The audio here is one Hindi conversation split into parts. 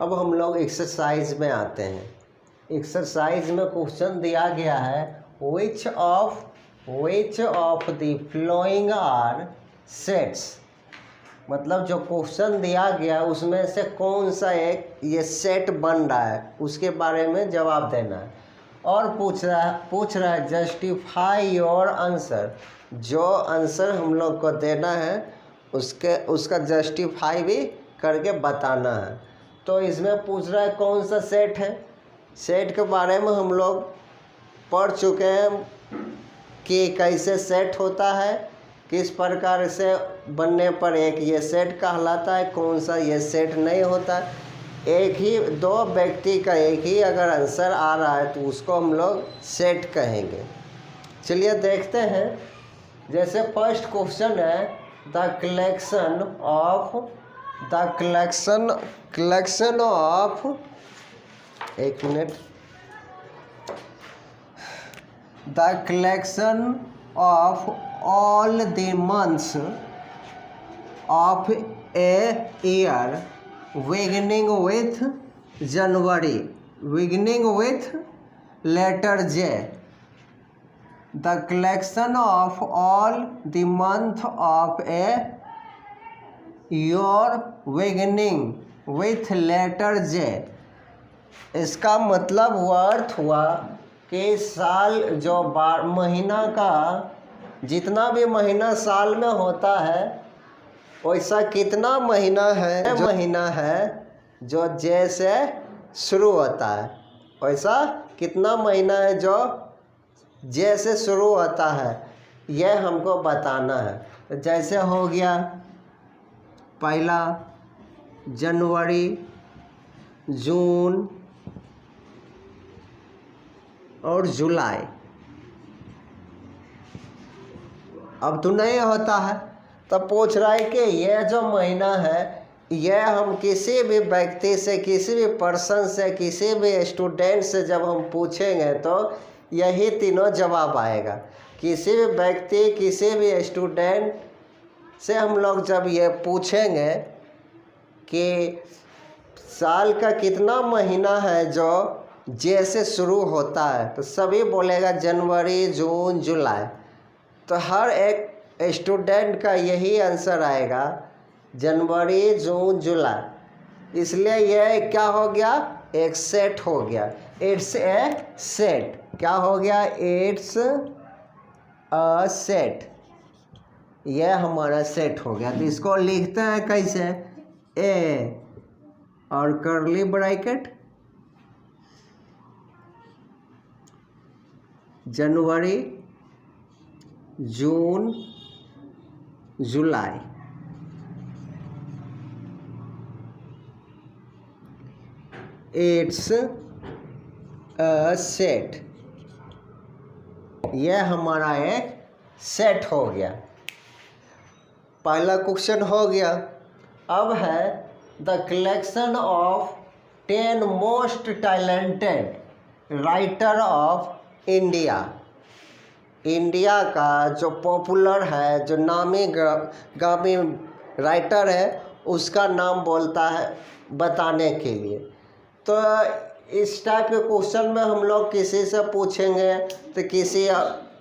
अब हम लोग एक्सरसाइज में आते हैं। एक्सरसाइज में क्वेश्चन दिया गया है which of the following are sets, मतलब जो क्वेश्चन दिया गया उसमें से कौन सा एक ये सेट बन रहा है उसके बारे में जवाब देना है। और पूछ रहा है जस्टिफाई योर आंसर, जो आंसर हम लोग को देना है उसका जस्टिफाई भी करके बताना है। तो इसमें पूछ रहा है कौन सा सेट है। सेट के बारे में हम लोग पढ़ चुके हैं कि कैसे सेट होता है, किस प्रकार से बनने पर एक ये सेट कहलाता है, कौन सा ये सेट नहीं होता। एक ही दो व्यक्ति का एक ही अगर आंसर आ रहा है तो उसको हम लोग सेट कहेंगे। चलिए देखते हैं। जैसे फर्स्ट क्वेश्चन है द कलेक्शन ऑफ एक minute, the collection of all the months of a year beginning with January, beginning with letter J. The collection of all the month of a year beginning with letter J. इसका मतलब हुआ अर्थ हुआ कि साल जो महीना का जितना भी महीना साल में होता है वैसा कितना महीना है जो जे से शुरू होता है, वैसा कितना महीना है जो जे से शुरू होता है, यह हमको बताना है। तो जैसे हो गया पहला जनवरी, जून और जुलाई। अब तो नहीं होता है, तब पूछ रहा है कि यह जो महीना है यह हम किसी भी व्यक्ति से, किसी भी पर्सन से, किसी भी स्टूडेंट से जब हम पूछेंगे तो यही तीनों जवाब आएगा। किसी भी व्यक्ति, किसी भी स्टूडेंट से हम लोग जब ये पूछेंगे कि साल का कितना महीना है जो जे से शुरू होता है, तो सभी बोलेगा जनवरी, जून, जुलाई। तो हर एक स्टूडेंट का यही आंसर आएगा जनवरी, जून, जुलाई। इसलिए यह क्या हो गया, एक सेट हो गया। It's a set. क्या हो गया, इट्स अ सेट। यह हमारा सेट हो गया। तो इसको लिखते हैं कैसे, ए और curly bracket January, June, July. It's a set. यह हमारा एक सेट हो गया। पहला क्वेश्चन हो गया। अब है the collection of 10 most talented writer of India. India का जो पॉपुलर है, जो नामी गामी राइटर है, उसका नाम बोलता है बताने के लिए। तो इस टाइप के क्वेश्चन में हम लोग किसी से पूछेंगे तो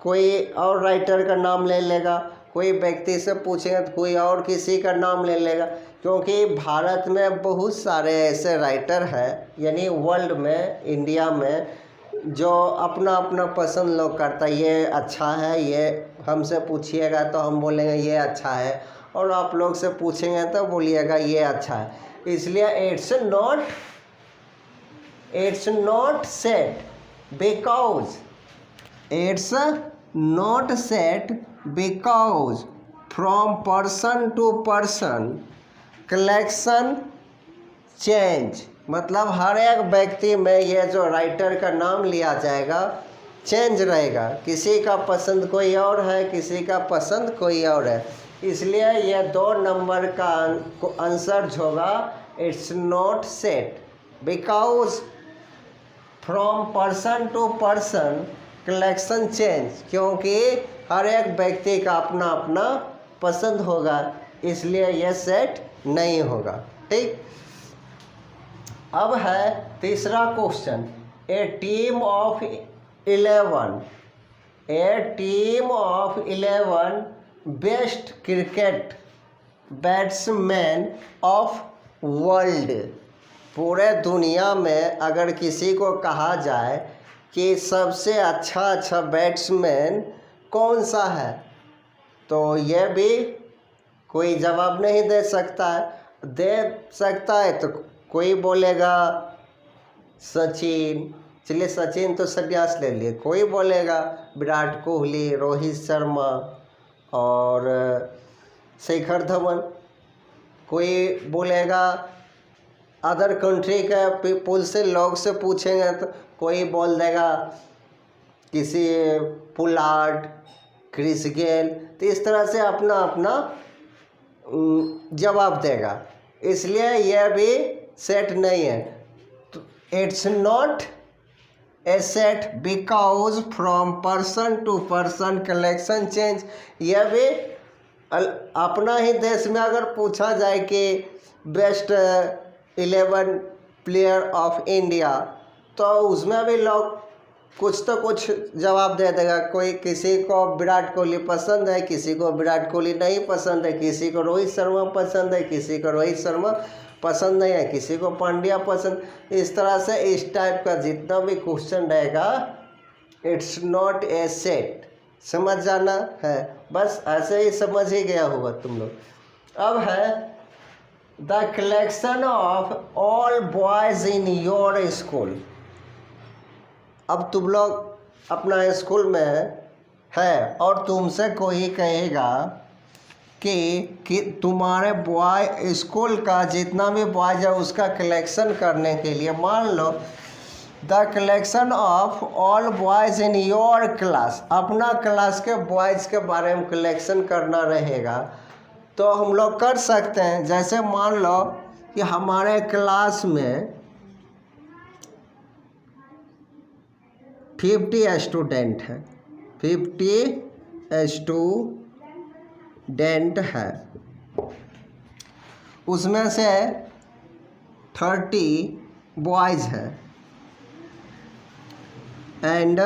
कोई और राइटर का नाम ले लेगा, कोई व्यक्ति से पूछेंगे तो कोई और किसी का नाम ले लेगा, क्योंकि भारत में बहुत सारे ऐसे राइटर हैं, यानी वर्ल्ड में, इंडिया में, जो अपना अपना पसंद लोग करता है। ये अच्छा है, ये हमसे पूछिएगा तो हम बोलेंगे ये अच्छा है, और आप लोग से पूछेंगे तो बोलिएगा ये अच्छा है। इसलिए it's not set because from person to person collection change. मतलब हर एक व्यक्ति में ये जो राइटर का नाम लिया जाएगा चेंज रहेगा। किसी का पसंद कोई और है, किसी का पसंद कोई और है। इसलिए ये 2 नंबर का आंसर होगा it's not set because from person to person collection change, क्योंकि हर एक व्यक्ति का अपना अपना पसंद होगा, इसलिए यह सेट नहीं होगा। ठीक। अब है तीसरा question, A team of 11 best cricket batsman of world. पूरे दुनिया में अगर किसी को कहा जाए कि सबसे अच्छा बैट्समैन कौन सा है, तो यह भी कोई जवाब नहीं दे सकता है। तो कोई बोलेगा सचिन, चलिए सचिन तो संन्यास ले लिए। कोई बोलेगा विराट कोहली, रोहित शर्मा और शिखर धवन। कोई बोलेगा अदर कंट्री के पीपुल से, लोग से पूछेंगे तो कोई बोल देगा किसी पुलार्ड, क्रिस गेल। तो इस तरह से अपना अपना जवाब देगा, इसलिए यह भी सेट नहीं है। तो it's not a set because from person to person collection change. यह भी अपना ही देश में अगर पूछा जाए कि बेस्ट 11 प्लेयर ऑफ इंडिया, तो उसमें भी लोग कुछ तो कुछ जवाब दे देगा। कोई किसी को विराट कोहली पसंद है, किसी को विराट कोहली नहीं पसंद है, किसी को रोहित शर्मा पसंद है, किसी को रोहित शर्मा पसंद नहीं है, किसी को पांड्या पसंद। इस तरह से इस टाइप का जितना भी क्वेश्चन रहेगा, इट्स नॉट ए सेट। समझ जाना है, बस ऐसे ही समझ ही गया होगा तुम लोग। अब है the collection of all boys in your school. अब तुम लोग अपना स्कूल में है और तुमसे कोई कहेगा कि तुम्हारे बॉय स्कूल का जितना भी बॉयज़ है उसका कलेक्शन करने के लिए, मान लो the collection of all boys in your class, अपना क्लास के बॉयज़ के बारे में कलेक्शन करना रहेगा, तो हम लोग कर सकते हैं। जैसे मान लो कि हमारे क्लास में 50 स्टूडेंट है, 50 स्टूडेंट है, उसमें से 30 बॉयज़ हैं एंड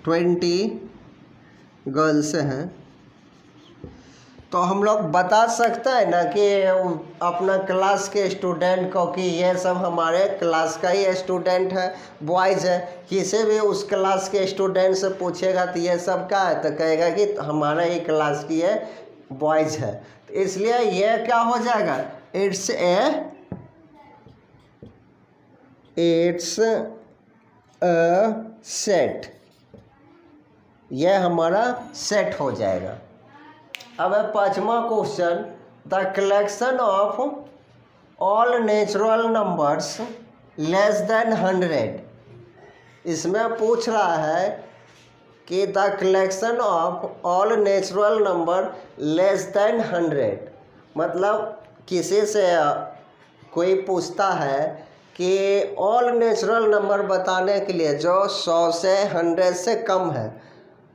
20 गर्ल्स हैं। तो हम लोग बता सकते हैं ना कि अपना क्लास के स्टूडेंट को कि ये सब हमारे क्लास का ही स्टूडेंट है, बॉयज़ है। किसी भी उस क्लास के स्टूडेंट से पूछेगा तो ये सब क्या है, तो कहेगा कि हमारा ही क्लास की है, बॉयज़ है। तो इसलिए ये क्या हो जाएगा, इट्स अ सेट, यह हमारा सेट हो जाएगा। अब है पांचवा question, the collection of all natural numbers less than 100। इसमें पूछ रहा है कि the collection of all natural number less than 100, मतलब किसी से कोई पूछता है कि ऑल नेचुरल नंबर बताने के लिए जो 100 से 100 से कम है,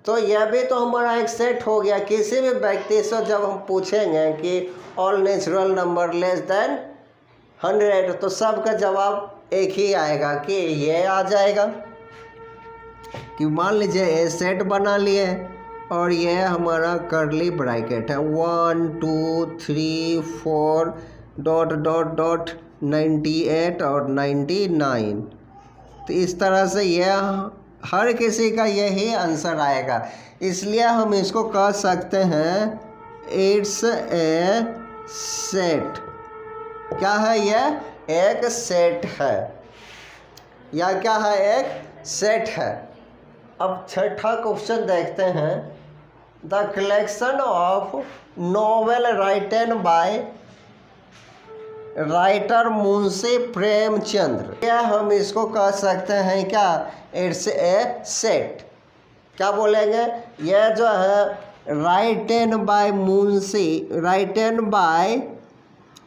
तो यह भी तो हमारा एक सेट हो गया। किसी भी व्यक्ति से जब हम पूछेंगे कि all natural number less than 100, तो सबका जवाब एक ही आएगा कि ये आ जाएगा। कि मान लीजिए ये सेट बना लिए और ये हमारा कर्ली ब्रैकेट है, 1 2 3 4 ... 98 और 99। तो इस तरह से यह हर किसी का यही आंसर आएगा, इसलिए हम इसको कह सकते हैं इट्स ए सेट। क्या है, यह एक सेट है, या क्या है, एक सेट है। अब छठा क्वेश्चन देखते हैं, the collection of novel written by writer Munshi Premchandra, क्या हम इसको कह सकते हैं क्या, इट्स ए सेट। क्या बोलेंगे, यह जो है written by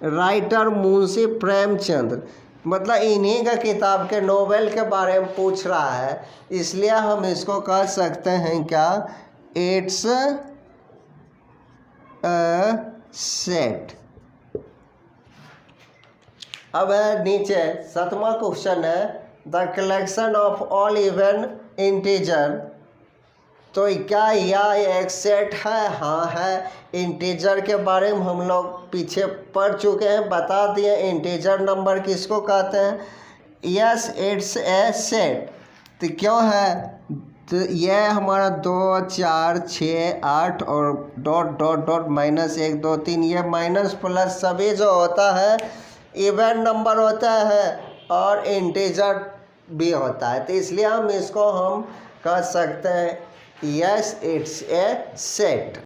writer Munshi Premchandra, मतलब इन्हीं का किताब के नोवेल के बारे में पूछ रहा है, इसलिए हम इसको कह सकते हैं क्या, इट्स अ सेट। अब है नीचे 7वां क्वेश्चन है the collection of all even integer. तो क्या यह एक सेट है? हाँ है। इंटीजर के बारे में हम लोग पीछे पढ़ चुके हैं, बता दिए इंटीजर नंबर किसको कहते हैं। Yes it's a set. तो क्यों है? तो यह हमारा 2 4 6 8 और डॉट डॉट डॉट -1 2 3 ये माइनस प्लस सभी जो होता है इवन नंबर होता है और इंटीजर भी होता है। तो इसलिए हम इसको हम कह सकते हैं यस इट्स ए सेट।